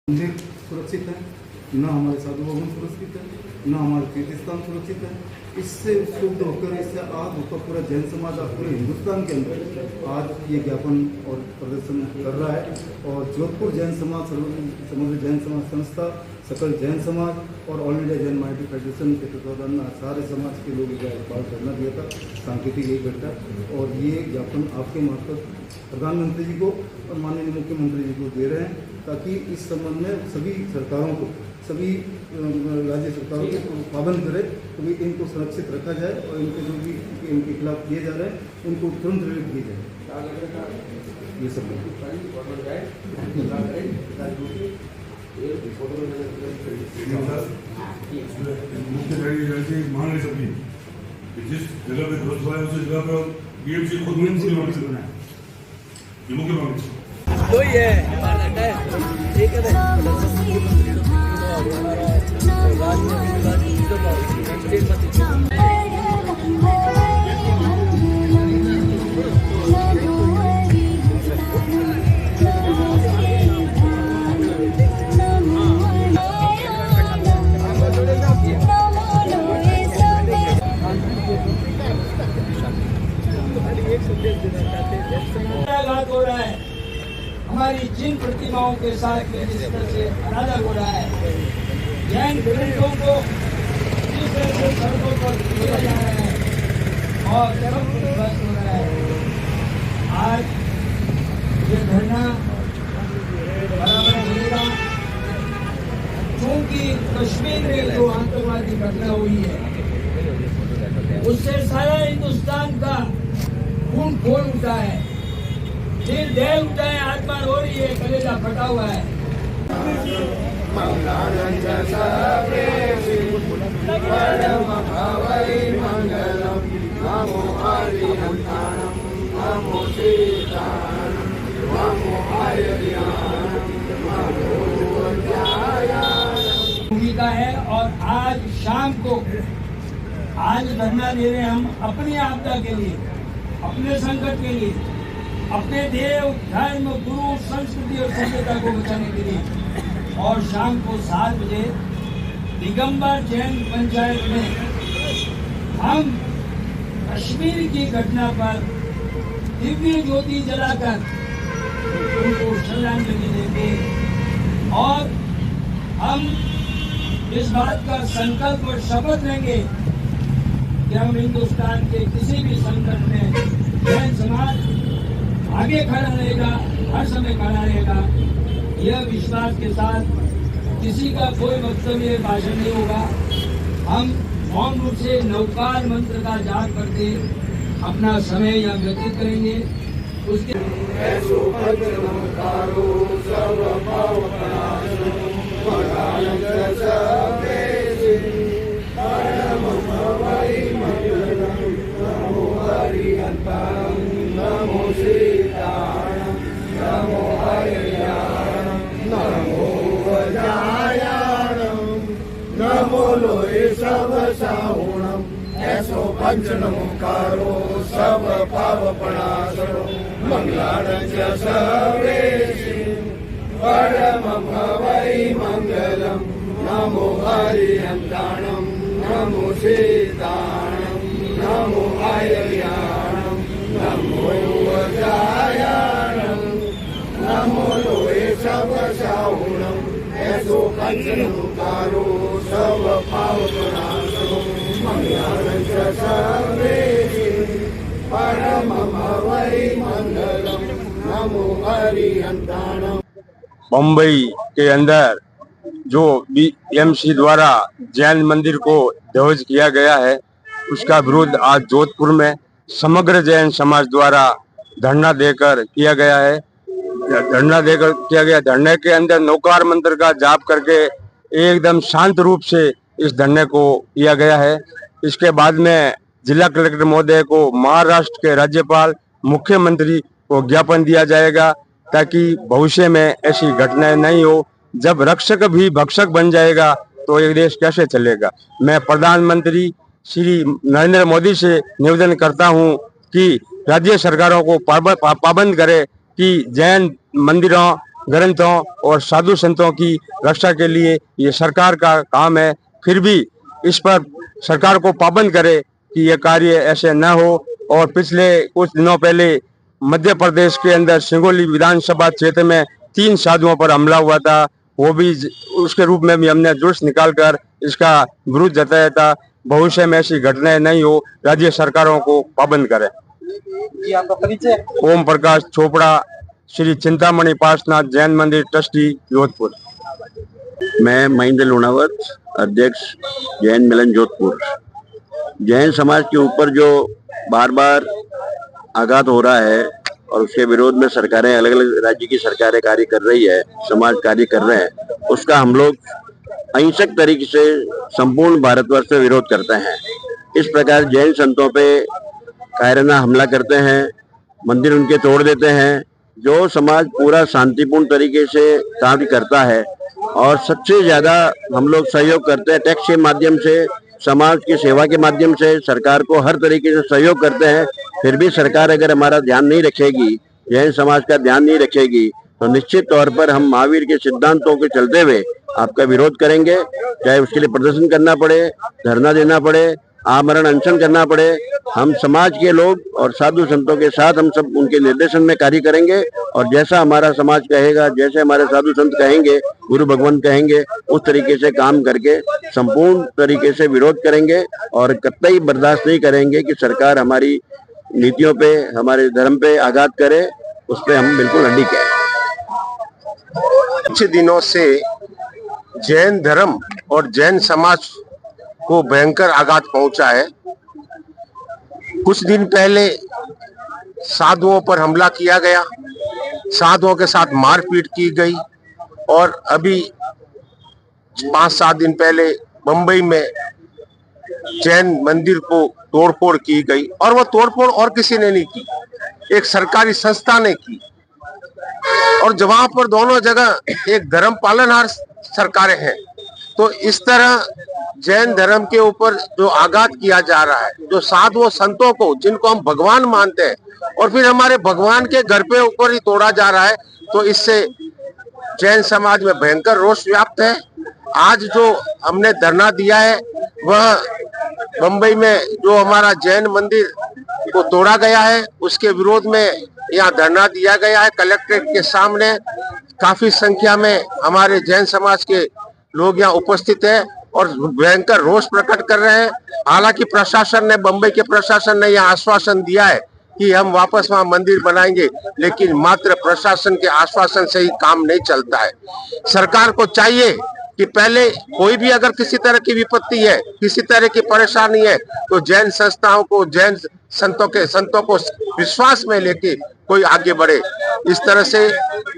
मंदिर सुरक्षित है, न हमारे साधु भवन सुरक्षित है, न हमारे तीर्थ स्थान सुरक्षित है। इससे शुद्ध होकर इससे आज होकर पूरा जैन समाज आज पूरे हिंदुस्तान के अंदर आज ये ज्ञापन और प्रदर्शन कर रहा है। और जोधपुर जैन समाज, समग्र जैन समाज संस्था, सकल जैन समाज और all India Jain minority federation के तत्वाधान में सारे समाज के लोग इकबाल करना दिया था। सांकेतिक यही घटना और ये ज्ञापन आपके मार्फत प्रधानमंत्री जी को और माननीय मुख्यमंत्री जी को दे रहे हैं, ताकि इस संबंध में सभी सरकारों को, सभी राज्य सरकारों को पाबंद करें तो इनको सुरक्षित रखा जाए और इनके जो भी इनके खिलाफ किए जा रहे हैं उनको तुरंत रिलीफ दी जाए। ये सब जिस जगह पे ध्वस्त हुआ है उस जगह पर बीएमसी खुद में ये मुख्य मांग कोई है ठीक हो रहा है हमारी जिन प्रतिमाओं के साथ जिस तरह से अनादर हो रहा है, जैन ग्रंथों को जिस तरह से सड़कों पर किया जा रहा है और सब कुछ ध्वस्त हो रहा है। आज ये धरना बराबर मिलेगा क्योंकि कश्मीर में जो आतंकवादी घटना हुई है उससे सारा हिंदुस्तान का खून खोल उठा है, दिल दहल उठा है, आत्मा रो रही है, कलेजा फटा हुआ है। भूमिका है और आज शाम को आज धरना दे रहे हैं हम अपनी आपदा के लिए, अपने संकट के लिए, अपने देव धर्म गुरु संस्कृति और सभ्यता को बचाने के लिए। और शाम को 7 बजे दिगंबर जैन पंचायत में हम कश्मीर की घटना पर दिव्य ज्योति जलाकर उनको श्रद्धांजलि देंगे और हम इस बात का संकल्प और शपथ लेंगे कि हम हिंदुस्तान के किसी भी संकट में जैन समाज आगे खड़ा रहेगा, हर समय खड़ा रहेगा। यह विश्वास के साथ किसी का कोई वक्तव्य भाषण नहीं होगा। हम मौन रूप से नवकार मंत्र का जाप करके अपना समय यहाँ व्यतीत करेंगे। उसके पंचनमुकारो सब पावपणासरो मंगलार्च सर्वेषि परम भवै मंगलम। नमो हरिहंताणं नमो सीताणं नमो आयर्याणं नमो वज्रायाणं नमो लोहे सब साहुणं ऐसो पंचनमुकारो सब पावपणासरो मंगलार्च सर्वेषि परम भवै मंगलम। नमो हरिहंताणं। मुंबई के अंदर जो बीएमसी द्वारा जैन मंदिर को ध्वस्त किया गया है उसका विरोध आज जोधपुर में समग्र जैन समाज द्वारा धरना देकर किया गया है। धरने के अंदर नौकार मंत्र का जाप करके एकदम शांत रूप से इस धरने को किया गया है। इसके बाद में जिला कलेक्टर महोदय को, महाराष्ट्र के राज्यपाल, मुख्यमंत्री को ज्ञापन दिया जाएगा ताकि भविष्य में ऐसी घटनाएं नहीं हो। जब रक्षक भी भक्षक बन जाएगा तो ये देश कैसे चलेगा। मैं प्रधानमंत्री श्री नरेंद्र मोदी से निवेदन करता हूं कि राज्य सरकारों को पाबंद करे कि जैन मंदिरों ग्रंथों और साधु संतों की रक्षा के लिए ये सरकार का काम है। फिर भी इस पर सरकार को पाबंद करे कि ये कार्य ऐसे न हो। और पिछले कुछ दिनों पहले मध्य प्रदेश के अंदर सिंगोली विधानसभा क्षेत्र में 3 साधुओं पर हमला हुआ था, वो भी उसके रूप में भी हमने जुलूस निकालकर इसका विरोध जताया था। भविष्य में ऐसी घटनाएं नहीं हो, राज्य सरकारों को पाबंद करें। जी, आपका परिचय? ओम प्रकाश चोपड़ा, श्री चिंतामणि पार्श्वनाथ जैन मंदिर ट्रस्टी, जोधपुर। मैं महेंद्र लूणावत, अध्यक्ष जैन मिलन जोधपुर। जैन समाज के ऊपर जो बार बार आघात हो रहा है और उसके विरोध में सरकारें, अलग अलग राज्य की सरकारें कार्य कर रही है, समाज कार्य कर रहे हैं, उसका हम लोग अहिंसक तरीके से संपूर्ण भारतवर्ष में विरोध करते हैं। इस प्रकार जैन संतों पे कायराना हमला करते हैं, मंदिर उनके तोड़ देते हैं। जो समाज पूरा शांतिपूर्ण तरीके से कार्य करता है और सबसे ज्यादा हम लोग सहयोग करते हैं, टैक्स के माध्यम से, समाज की सेवा के माध्यम से सरकार को हर तरीके से सहयोग करते हैं। फिर भी सरकार अगर हमारा ध्यान नहीं रखेगी, जैन समाज का ध्यान नहीं रखेगी, तो निश्चित तौर पर हम महावीर के सिद्धांतों के चलते हुए आपका विरोध करेंगे। चाहे उसके लिए प्रदर्शन करना पड़े, धरना देना पड़े, आमरण अनशन करना पड़े, हम समाज के लोग और साधु संतों के साथ हम सब उनके निर्देशन में कार्य करेंगे। और जैसा हमारा समाज कहेगा, जैसे हमारे साधु संत कहेंगे, गुरु भगवान कहेंगे, उस तरीके से काम करके संपूर्ण तरीके से विरोध करेंगे। और कतई बर्दाश्त नहीं करेंगे कि सरकार हमारी नीतियों पे, हमारे धर्म पे आघात करे, उस पर हम बिल्कुल अडिग हैं। कुछ दिनों से जैन धर्म और जैन समाज को भयंकर आघात पहुंचा है। कुछ दिन पहले साधुओं पर हमला किया गया, साधुओं के साथ मारपीट की गई, और अभी 5-7 दिन पहले मुंबई में जैन मंदिर को तोड़फोड़ की गई। और वो तोड़फोड़ और किसी ने नहीं की, एक सरकारी संस्था ने की। और वहां पर दोनों जगह एक धर्म पालनहार सरकारें हैं। तो इस तरह जैन धर्म के ऊपर जो आघात किया जा रहा है, जो साधुओं संतों को, जिनको हम भगवान मानते हैं, और फिर हमारे भगवान के घर पे ऊपर ही तोड़ा जा रहा है, तो इससे जैन समाज में भयंकर रोष व्याप्त है। आज जो हमने धरना दिया है वह मुंबई में जो हमारा जैन मंदिर को तोड़ा गया है उसके विरोध में यहाँ धरना दिया गया है कलेक्ट्रेट के सामने। काफी संख्या में हमारे जैन समाज के लोग यहाँ उपस्थित हैं और भयंकर रोष प्रकट कर रहे हैं। हालांकि प्रशासन ने, मुंबई के प्रशासन ने यह आश्वासन दिया है कि हम वापस वहां मंदिर बनाएंगे, लेकिन मात्र प्रशासन के आश्वासन से ही काम नहीं चलता है। सरकार को चाहिए कि पहले कोई भी अगर किसी तरह की विपत्ति है, किसी तरह की परेशानी है, तो जैन संस्थाओं को, जैन संतों को विश्वास में लेके कोई आगे बढ़े। इस तरह से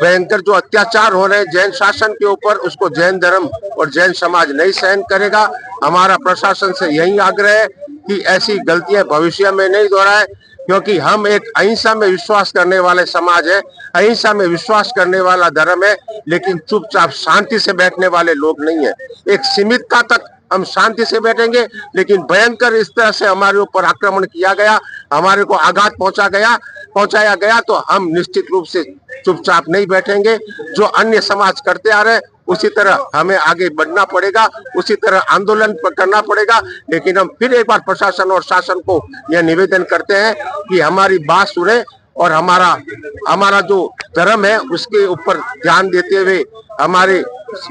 भयंकर जो अत्याचार हो रहे हैं जैन शासन के ऊपर, उसको जैन धर्म और जैन समाज नहीं सहन करेगा। हमारा प्रशासन से यही आग्रह है कि ऐसी गलतियां भविष्य में नहीं दोहराए, क्योंकि हम एक अहिंसा में विश्वास करने वाले समाज है, अहिंसा में विश्वास करने वाला धर्म है, लेकिन चुपचाप शांति से बैठने वाले लोग नहीं है। एक सीमितता तक हम शांति से बैठेंगे, लेकिन भयंकर इस तरह से हमारे ऊपर आक्रमण किया गया, हमारे को आघात पहुंचाया गया, तो हम निश्चित रूप से चुपचाप नहीं बैठेंगे। जो अन्य समाज करते आ रहे हैं उसी तरह हमें आगे बढ़ना पड़ेगा, उसी तरह आंदोलन करना पड़ेगा। लेकिन हम फिर एक बार प्रशासन और शासन को यह निवेदन करते हैं कि हमारी बात सुने और हमारा जो धर्म है उसके ऊपर ध्यान देते हुए हमारे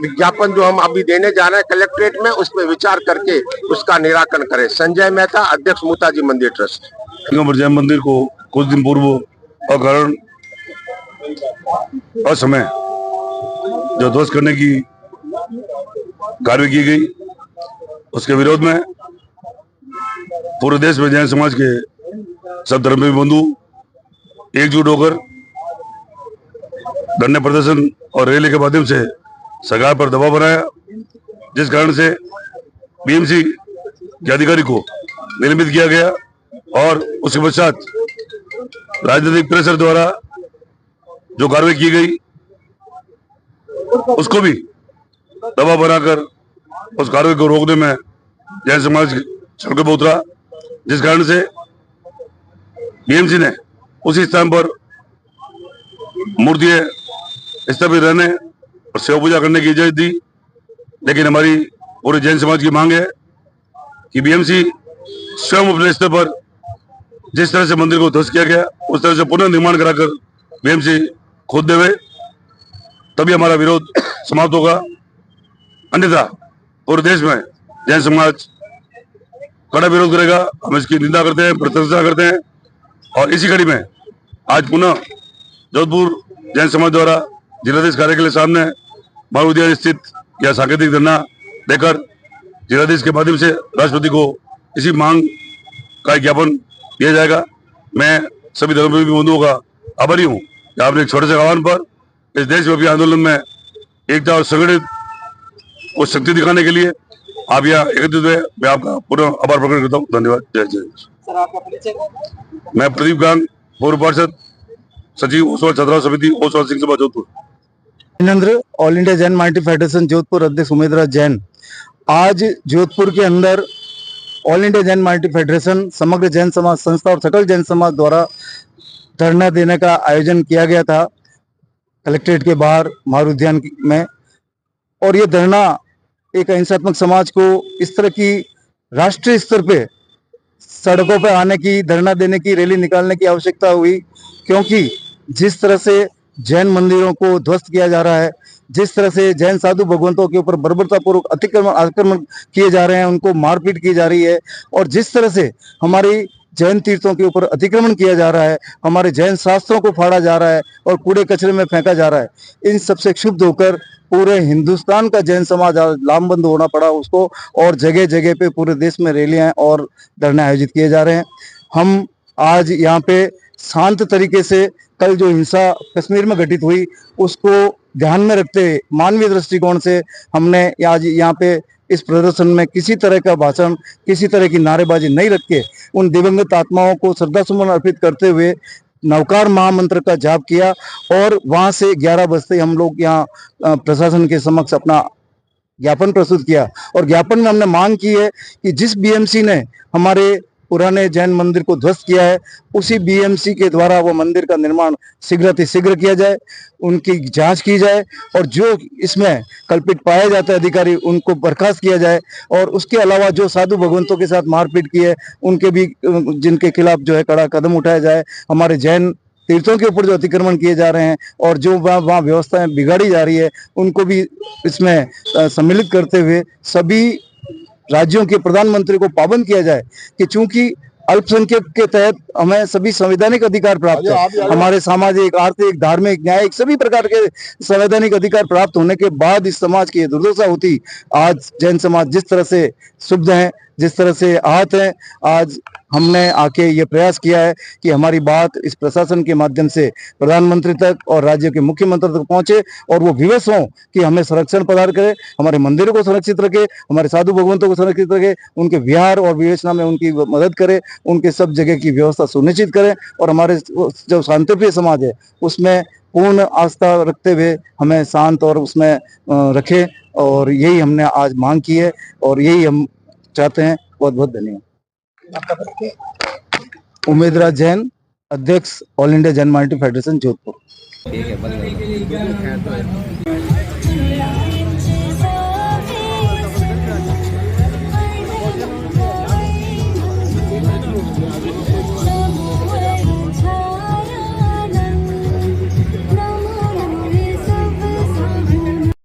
विज्ञापन जो हम अभी देने जा रहे हैं कलेक्ट्रेट में, उस पर विचार करके उसका निराकरण करें। संजय मेहता, अध्यक्ष मूताजी मंदिर ट्रस्ट। जैन मंदिर को कुछ दिन पूर्व अकारण असमय जो ध्वस्त करने की कार्रवाई की गई, उसके विरोध में पूरे देश में जैन समाज के सब धर्मी बंधु एकजुट होकर धरने प्रदर्शन और रैली के माध्यम से सरकार पर दबाव बनाया, जिस कारण से बीएमसी के अधिकारी को निलंबित किया गया और उसके पश्चात राजनीतिक प्रेशर द्वारा जो कार्रवाई की गई उसको भी दबाव बनाकर उस कार्रवाई को रोकने में जैन समाज सड़कों पर उतरा, जिस कारण से बीएमसी ने उसी स्थान पर मूर्तियां इस तरह भी रहने और सेवा पूजा करने की इजाजत दी। लेकिन हमारी पूरे जैन समाज की मांग है कि बीएमसी स्वयं अपने स्तर पर जिस तरह से मंदिर को ध्वस्त किया गया उस तरह से पुनर्निर्माण कराकर बीएमसी खुद देवे, तभी हमारा विरोध समाप्त होगा। अन्यथा पूरे देश में जैन समाज कड़ा विरोध करेगा। हम इसकी निंदा करते हैं, प्रशंसा करते हैं। और इसी कड़ी में आज पुनः जोधपुर जैन समाज द्वारा जिलाधीश कार्यालय के सामने मारू उद्यान स्थित यह सांकेतिक धरना देकर जिलाधीश के माध्यम से राष्ट्रपति को इसी मांग का ज्ञापन दिया जाएगा। मैं सभी धर्मप्रेमी बंधुओं का आभारी हूँ कि आपने एक छोटे से आह्वान पर इस देशव्यापी आंदोलन में एकता और संगठित को शक्ति दिखाने के लिए आप यहाँ एकत्रित हुए। मैं आपका पूरा आभार प्रकट करता हूँ। धन्यवाद। जय जय। सर आपका परिचय? मैं प्रदीप गांग, पूर्व पार्षद, सचिव ओसवाल छात्रा समिति, ओसवाल सिंह सभा जोधपुर। अभिनंदन all India Jain minority federation Jodhpur अध्यक्ष उमेदराज जैन। आज जोधपुर के अंदर all India Jain minority federation, समग्र जैन समाज संस्था और सकल जैन समाज द्वारा धरना देने का आयोजन किया गया था कलेक्ट्रेट के बाहर मारू उद्यान में। और ये धरना एक अहिंसात्मक समाज को इस तरह की राष्ट्रीय स्तर पे सड़कों पे आने की, धरना देने की, रैली निकालने की आवश्यकता हुई, क्योंकि जिस तरह से जैन मंदिरों को ध्वस्त किया जा रहा है, जिस तरह से जैन साधु भगवंतों के ऊपर बर्बरतापूर्वक आक्रमण किए जा रहे हैं, उनको मारपीट की जा रही है, और जिस तरह से हमारी जैन तीर्थों के ऊपर अतिक्रमण किया जा रहा है, हमारे जैन शास्त्रों को फाड़ा जा रहा है और कूड़े कचरे में फेंका जा रहा है, इन सबसे क्षुब्ध होकर पूरे हिंदुस्तान का जैन समाज लामबंद होना पड़ा उसको, और जगह जगह पे पूरे देश में रैलियां और धरने आयोजित किए जा रहे हैं। हम आज यहाँ पे शांत तरीके से कल जो हिंसा कश्मीर में घटित हुई उसको ध्यान में रखते हुए मानवीय दृष्टिकोण से हमने आज यहाँ पे इस प्रदर्शन में किसी तरह का भाषण, किसी तरह की नारेबाजी नहीं रख के उन दिवंगत आत्माओं को श्रद्धासुमन अर्पित करते हुए नवकार महामंत्र का जाप किया। और वहां से 11 बजते हम लोग यहाँ प्रशासन के समक्ष अपना ज्ञापन प्रस्तुत किया। और ज्ञापन में हमने मांग की है कि जिस बीएमसी ने हमारे पुराने जैन मंदिर को ध्वस्त किया है, उसी बीएमसी के द्वारा वो मंदिर का निर्माण शीघ्र किया जाए, उनकी जांच की जाए, और जो इसमें कल्पित पाए जाते हैं अधिकारी उनको बर्खास्त किया जाए। और उसके अलावा जो साधु भगवंतों के साथ मारपीट की है उनके भी, जिनके खिलाफ जो है कड़ा कदम उठाया जाए। हमारे जैन तीर्थों के ऊपर जो अतिक्रमण किए जा रहे हैं और जो वहाँ व्यवस्थाएं बिगाड़ी जा रही है उनको भी इसमें सम्मिलित करते हुए सभी राज्यों के प्रधानमंत्री को पाबंद किया जाए कि चूंकि अल्पसंख्यक के तहत हमें सभी संवैधानिक अधिकार प्राप्त है, हमारे सामाजिक, आर्थिक, धार्मिक, न्यायिक सभी प्रकार के संवैधानिक अधिकार प्राप्त होने के बाद इस समाज की दुर्दशा होती। आज जैन समाज जिस तरह से शुद्ध है, जिस तरह से आहत है, आज हमने आके ये प्रयास किया है कि हमारी बात इस प्रशासन के माध्यम से प्रधानमंत्री तक और राज्य के मुख्यमंत्री तक पहुंचे और वो विवश हों कि हमें संरक्षण प्रदान करे, हमारे मंदिरों को सुरक्षित रखे, हमारे साधु भगवंतों को सुरक्षित रखे, उनके विहार और विवेचना में उनकी मदद करे, उनके सब जगह की व्यवस्था सुनिश्चित करें, और हमारे जो शांतिप्रिय समाज है उसमें पूर्ण आस्था रखते हुए हमें शांत और उसमें रखे। और यही हमने आज मांग की है और यही हम चाहते हैं। बहुत बहुत धन्यवाद। उमेदराज जैन, अध्यक्ष all India Jain minority federation Jodhpur. ठीक है।